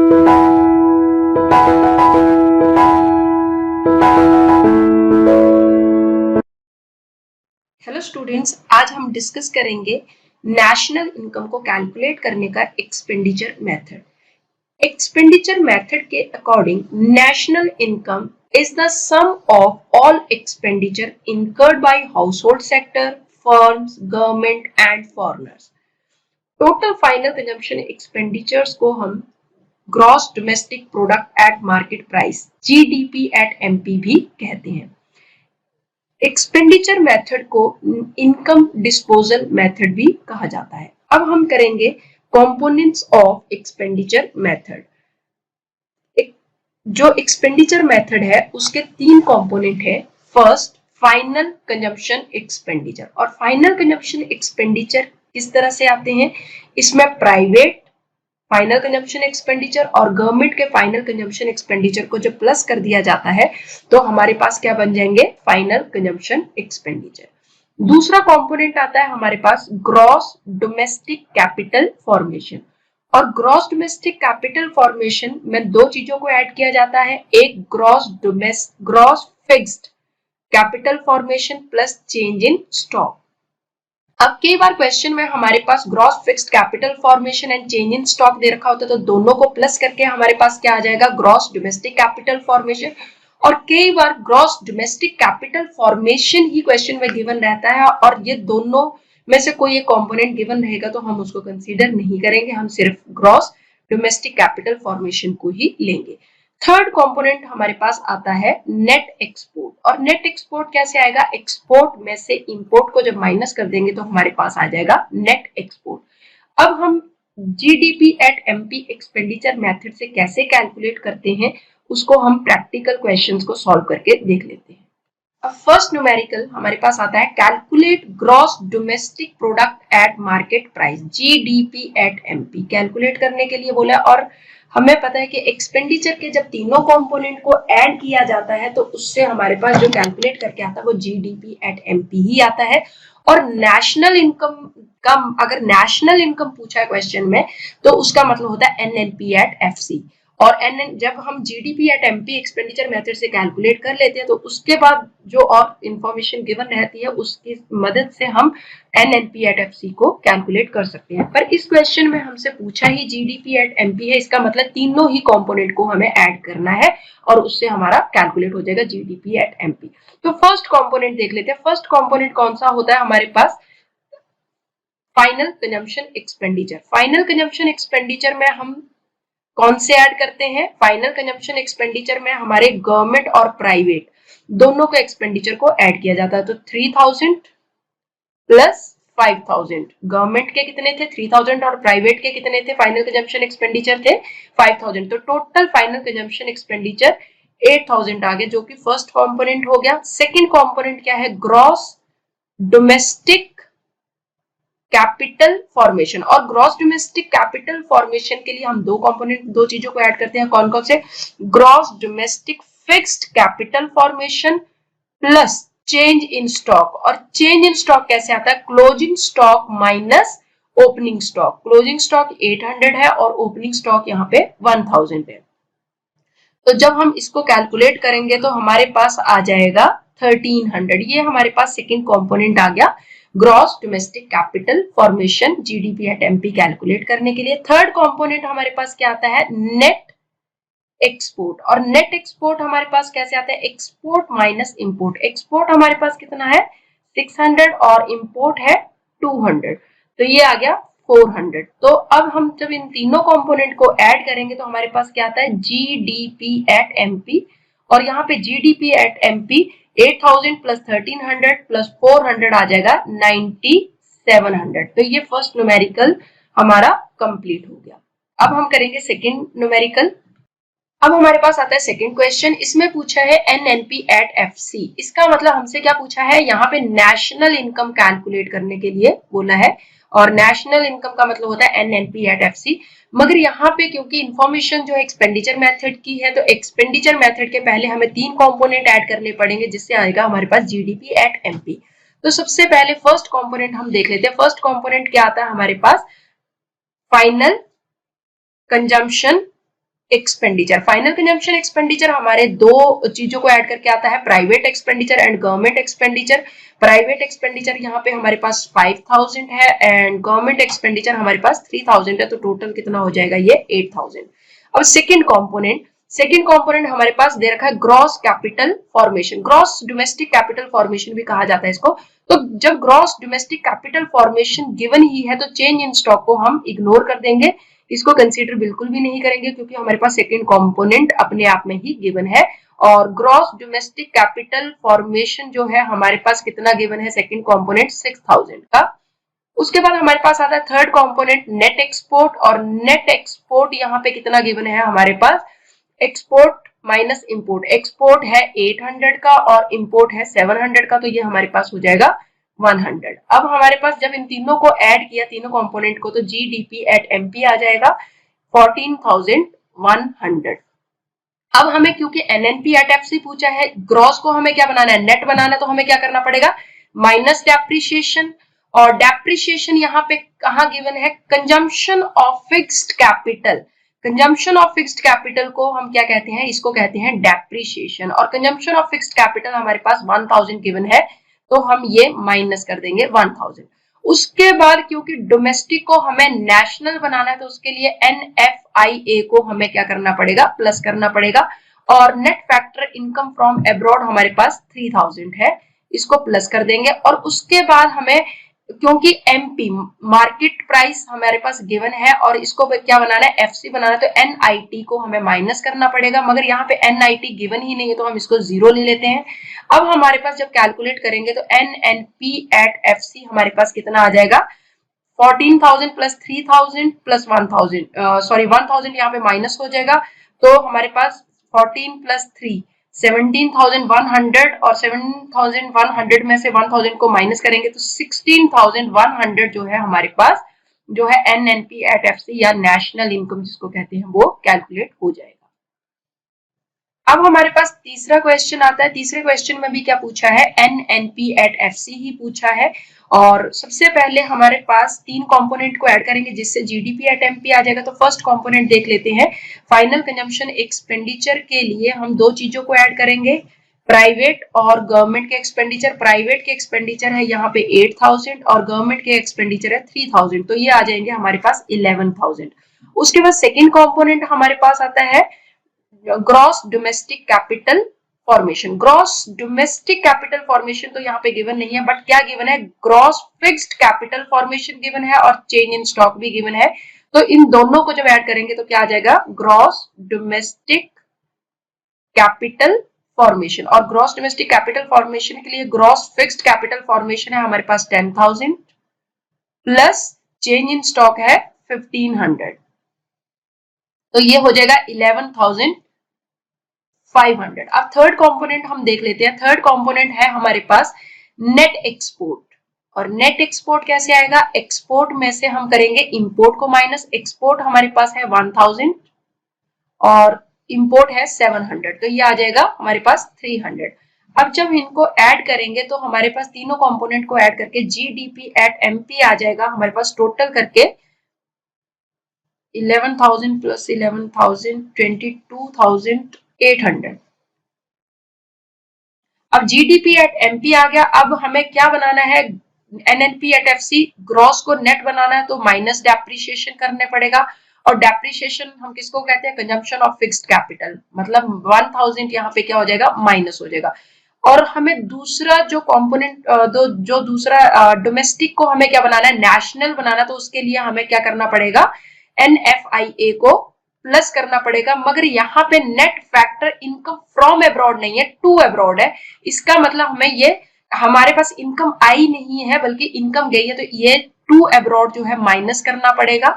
Hello students, आज हम discuss करेंगे नेशनल इनकम को कैलकुलेट करने का एक्सपेंडिचर मेथड। एक्सपेंडिचर मेथड के according national income is the sum of all expenditure incurred by household sector, firms, government and foreigners. Total final consumption expenditures को हम gross domestic product at market price GDP at MP भी कहते हैं। Expenditure method को income disposal method भी कहा जाता है। अब हम करेंगे कंपोनेंट्स ऑफ एक्सपेंडिचर मेथड। जो एक्सपेंडिचर मेथड है उसके तीन कंपोनेंट है। First, final consumption expenditure. और फाइनल कंजम्पशन एक्सपेंडिचर किस तरह से आते हैं? इसमें प्राइवेट फाइनल कंजम्पशन एक्सपेंडिचर और गवर्नमेंट के फाइनल कंजम्पशन एक्सपेंडिचर को जब प्लस कर दिया जाता है तो हमारे पास क्या बन जाएंगे? Final consumption expenditure. दूसरा कंपोनेंट आता है हमारे पास ग्रॉस डोमेस्टिक कैपिटल फॉर्मेशन। और ग्रॉस डोमेस्टिक कैपिटल फॉर्मेशन में दो चीजों को ऐड किया जाता है। एक gross fixed capital formation plus change in stock. अब कई बार क्वेश्चन में हमारे पास gross fixed capital formation and change in stock दे रखा होता है, तो दोनों को प्लस करके हमारे पास क्या आ जाएगा? Gross domestic capital formation. और कई बार ग्रॉस डोमेस्टिक कैपिटल फॉर्मेशन ही क्वेश्चन में गिवन रहता है और ये दोनों में से कोई एक कंपोनेंट गिवन रहेगा तो हम उसको कंसीडर नहीं करेंगे, हम सिर्फ ग्रॉस डोमेस्टिक कैपिटल फॉर्मेशन को ही लेंगे। थर्ड कंपोनेंट हमारे पास आता है नेट एक्सपोर्ट। और नेट एक्सपोर्ट कैसे आएगा? एक्सपोर्ट में से इंपोर्ट को जब माइनस कर देंगे तो हमारे पास आ जाएगा नेट एक्सपोर्ट। अब हम GDP at MP expenditure method से कैसे कैलकुलेट करते हैं उसको हम प्रैक्टिकल क्वेश्चंस को सॉल्व करके देख लेते हैं। अब फर्स्ट न्यूमेरिकल हमारे पास आता है calculate gross domestic product at market price GDP at MP. Calculate करने के लिए बोला और हमें पता है कि एक्सपेंडिचर के जब तीनों कंपोनेंट को ऐड किया जाता है तो उससे हमारे पास जो कैलकुलेट करके आता है वो जीडीपी एट एमपी ही आता है। और नेशनल इनकम का अगर नेशनल इनकम पूछा है क्वेश्चन में तो उसका मतलब होता है एनएनपी एट एफसी। और जब हम GDP at MP expenditure method से कैलकुलेट कर लेते हैं तो उसके बाद जो और इंफॉर्मेशन गिवन रहती है उसकी मदद से हम एनएनपी एट एफसी को कैलकुलेट कर सकते हैं। पर इस क्वेश्चन में हमसे पूछा ही जीडीपी एट एमपी है, इसका मतलब तीनों ही कंपोनेंट को हमें ऐड करना है और उससे हमारा कैलकुलेट हो जाएगा जीडीपी एट एमपी। तो फर्स्ट कंपोनेंट देख लेते हैं। फर्स्ट कंपोनेंट कौन सा होता है हमारे पास? Final consumption expenditure. Final consumption expenditure में हम कौन से ऐड करते हैं? फाइनल कंजम्पशन एक्सपेंडिचर में हमारे गवर्नमेंट और प्राइवेट दोनों के एक्सपेंडिचर को ऐड किया जाता है। तो 3000 प्लस 5000। गवर्नमेंट के कितने थे? 3000 और प्राइवेट के कितने थे? फाइनल कंजम्पशन एक्सपेंडिचर थे 5000। तो टोटल फाइनल कंजम्पशन एक्सपेंडिचर 8000 आ गया, जो कि फर्स्ट कंपोनेंट हो गया। सेकंड कंपोनेंट क्या है? Gross domestic capital formation. और ग्रॉस डोमेस्टिक कैपिटल फॉर्मेशन के लिए हम दो चीजों को ऐड करते हैं। कौन कौन से? Gross domestic fixed capital formation plus change in stock. और चेंज इन स्टॉक कैसे आता है? Closing stock minus opening stock. Closing stock 800 है और ओपनिंग स्टॉक यहाँ पे 1000 है। तो जब हम इसको कैलकुलेट करेंगे तो हमारे पास आ जाएगा 1300। ये हमारे पास सेकंड कंपोनेंट आ गया gross domestic capital formation GDP at MP calculate करने के लिए। थर्ड कंपोनेंट हमारे पास क्या आता है? Net export. और नेट एक्सपोर्ट हमारे पास कैसे आता है? Export minus import. एक्सपोर्ट हमारे पास कितना है? 600 और इंपोर्ट है 200, तो ये आ गया 400। तो अब हम जब इन तीनों कंपोनेंट को ऐड करेंगे तो हमारे पास क्या आता है? GDP at MP. और यहाँ पे GDP at MP 8000 plus 1300 plus 400 आ जाएगा 9700। तो ये फर्स्ट न्यूमेरिकल हमारा कंप्लीट हो गया। अब हम करेंगे सेकंड न्यूमेरिकल। अब हमारे पास आता है सेकंड क्वेश्चन। इसमें पूछा है एनएनपी एट एफसी। इसका मतलब हमसे क्या पूछा है? यहाँ पे नेशनल इनकम कैलकुलेट करने के लिए बोला है और नेशनल इनकम का मतलब होता है एनएनपी एट एफसी। मगर यहाँ पे क्योंकि इंफॉर्मेशन जो है एक्सपेंडिचर मेथड की है तो एक्सपेंडिचर मेथड के पहले हमें तीन कंपोनेंट ऐड करने पड़ेंगे जिससे आएगा हमारे पास जीडीपी एट एमपी। तो सबसे पहले फर्स्ट कंपोनेंट हम देख लेते हैं। फर्स्ट कंपोनेंट क्या आता है हमारे पास? Final consumption expenditure. Final consumption expenditure हमारे दो चीजों को ऐड करके आता है, private expenditure and government expenditure. Private expenditure यहाँ पे हमारे पास 5000 है एंड गवर्नमेंट एक्सपेंडिचर हमारे पास 3000 है, तो टोटल कितना हो जाएगा ये 8000। अब सेकेंड कंपोनेंट हमारे पास दे रखा है gross capital formation. Gross domestic capital formation भी कहा जाता है इसको। तो जब gross domestic capital formation given ही है तो चेंज इन स्टॉक को हम इग्नोर कर देंगे, इसको कंसीडर बिल्कुल भी नहीं करेंगे क्योंकि हमारे पास सेकेंड कंपोनेंट अपने आप में ही गिवन है। और ग्रॉस डोमेस्टिक कैपिटल फॉर्मेशन जो है हमारे पास कितना गिवन है, सेकेंड कंपोनेंट 6000 का। उसके बाद हमारे पास आता है थर्ड कंपोनेंट नेट एक्सपोर्ट, और नेट एक्सपोर्ट यहाँ पे कितना गिवन है हमारे पास, एक्सपोर्ट माइनस इंपोर्ट। एक्सपोर्ट है 800 का और इंपोर्ट है 700 का, तो ये हमारे पास हो जाएगा 100। अब हमारे पास जब इन तीनों को ऐड किया, तीनों कंपोनेंट को, तो जीडीपी एट एमपी आ जाएगा 14100। अब हमें क्योंकि एनएनपी एट एफसी पूछा है, ग्रॉस को हमें क्या बनाना है, नेट बनाना है, तो हमें क्या करना पड़ेगा, माइनस डेप्रिसिएशन। और डेप्रिसिएशन यहाँ पे कहाँ गिवन है, consumption of fixed capital. Consumption of fixed capital को हम क्या कहते हैं, इसको कहते हैं डेप्रिसिएशन। और कंजम्पशन ऑफ फिक्स्ड कैपिटल हमारे पास 1000 गिवन है, तो हम ये माइनस कर देंगे 1000। उसके बाद क्योंकि डोमेस्टिक को हमें नेशनल बनाना है तो उसके लिए NFIA को हमें क्या करना पड़ेगा, प्लस करना पड़ेगा। और net factor income from abroad हमारे पास 3000 है, इसको प्लस कर देंगे। और उसके बाद हमें क्योंकि एमपी मार्केट प्राइस हमारे पास गिवन है और इसको क्या बनाना है, एफसी बनाना है, तो NIT को हमें माइनस करना पड़ेगा। मगर यहाँ पे NIT गिवन ही नहीं है तो हम इसको 0 ले लेते हैं। अब हमारे पास जब कैलकुलेट करेंगे तो NNP एट FC हमारे पास कितना आ जाएगा, 14000 प्लस 3000 प्लस 1000 यहाँ पे माइनस हो जाएगा, तो हमारे पास 14 प्लस 3 17,100 और 7,100 में से 1000 को माइनस करेंगे तो 16,100 जो है हमारे पास जो है NNP एट एफसी या नेशनल इनकम जिसको कहते हैं वो कैलकुलेट हो जाएगा। अब हमारे पास तीसरा क्वेश्चन आता है। तीसरे क्वेश्चन में भी क्या पूछा है, NNP एट FC ही पूछा है। और सबसे पहले हमारे पास तीन कंपोनेंट को ऐड करेंगे जिससे जीडीपी एट एमपी आ जाएगा। तो फर्स्ट कंपोनेंट देख लेते हैं, फाइनल कंजम्पशन एक्सपेंडिचर के लिए हम दो चीजों को ऐड करेंगे, प्राइवेट और गवर्नमेंट के एक्सपेंडिचर। प्राइवेट के एक्सपेंडिचर है यहाँ पे 8000 और गवर्नमेंट के एक्सपेंडिचर है 3000, तो ये आ जाएंगे हमारे पास 11000। उसके बाद सेकेंड कंपोनेंट हमारे पास आता है gross domestic capital formation. Gross domestic capital formation तो यहाँ पे गिवन नहीं है, बट क्या गिवन है, gross fixed capital formation given है और चेंज इन स्टॉक भी गिवन है। तो इन दोनों को जब ऐड करेंगे तो क्या आ जाएगा, ग्रॉस डोमेस्टिक कैपिटल फॉर्मेशन। और ग्रॉस डोमेस्टिक कैपिटल फॉर्मेशन के लिए ग्रॉस फिक्स्ड कैपिटल फॉर्मेशन है हमारे पास 10,000 प्लस चेंज इन स्टॉक है 1500, तो ये हो जाएगा 11,500। अब थर्ड कंपोनेंट हम देख लेते हैं। थर्ड कंपोनेंट है हमारे पास नेट एक्सपोर्ट। और नेट एक्सपोर्ट कैसे आएगा, एक्सपोर्ट में से हम करेंगे इंपोर्ट को माइनस। एक्सपोर्ट हमारे पास है 1000 और इंपोर्ट है 700, तो ये आ जाएगा हमारे पास 300। अब जब इनको ऐड करेंगे तो हमारे पास तीनों कंपोनेंट को ऐड करके जीडीपी एट एमपी आ जाएगा हमारे पास टोटल करके 11,000 प्लस 11,000 22,800। अब जीडीपी एट एमपी आ गया। अब हमें क्या बनाना है, एनएनपी एट एफसी, ग्रॉस को नेट बनाना है तो माइनस डेप्रिसिएशन करने पड़ेगा। और डेप्रिसिएशन हम किसको कहते हैं, कंजम्पशन ऑफ फिक्स्ड कैपिटल, मतलब 1000 यहाँ पे क्या हो जाएगा, माइनस हो जाएगा। और हमें दूसरा जो कंपोनेंट जो दूसरा डोमेस्टिक को हमें क्या बनाना है, नेशनल बनाना, तो उसके लिए हमें क्या करना पड़ेगा, NFIA को प्लस करना पड़ेगा। मगर यहाँ पे net factor income from abroad नहीं है, टू अब्रॉड है। इसका मतलब हमें ये हमारे पास इनकम आई नहीं है बल्कि इनकम गई है, तो ये टू अब्रॉड जो है माइनस करना पड़ेगा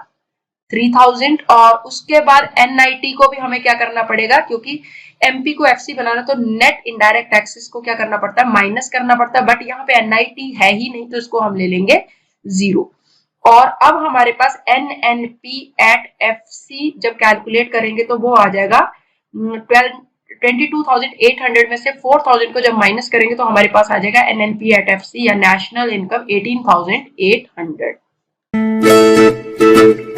3000। और उसके बाद NIT को भी हमें क्या करना पड़ेगा, क्योंकि MP को FC बनाना तो नेट इनडायरेक्ट टैक्सेस को क्या करना पड़ता है, माइनस करना पड़ता है। बट यहाँ पे NIT है ही नहीं तो इसको हम ले लेंगे 0। और अब हमारे पास NNP एट FC जब कैलकुलेट करेंगे तो वो आ जाएगा 22,800 में से 4,000 को जब माइनस करेंगे तो हमारे पास आ जाएगा NNP एट FC या नेशनल इनकम 18,800।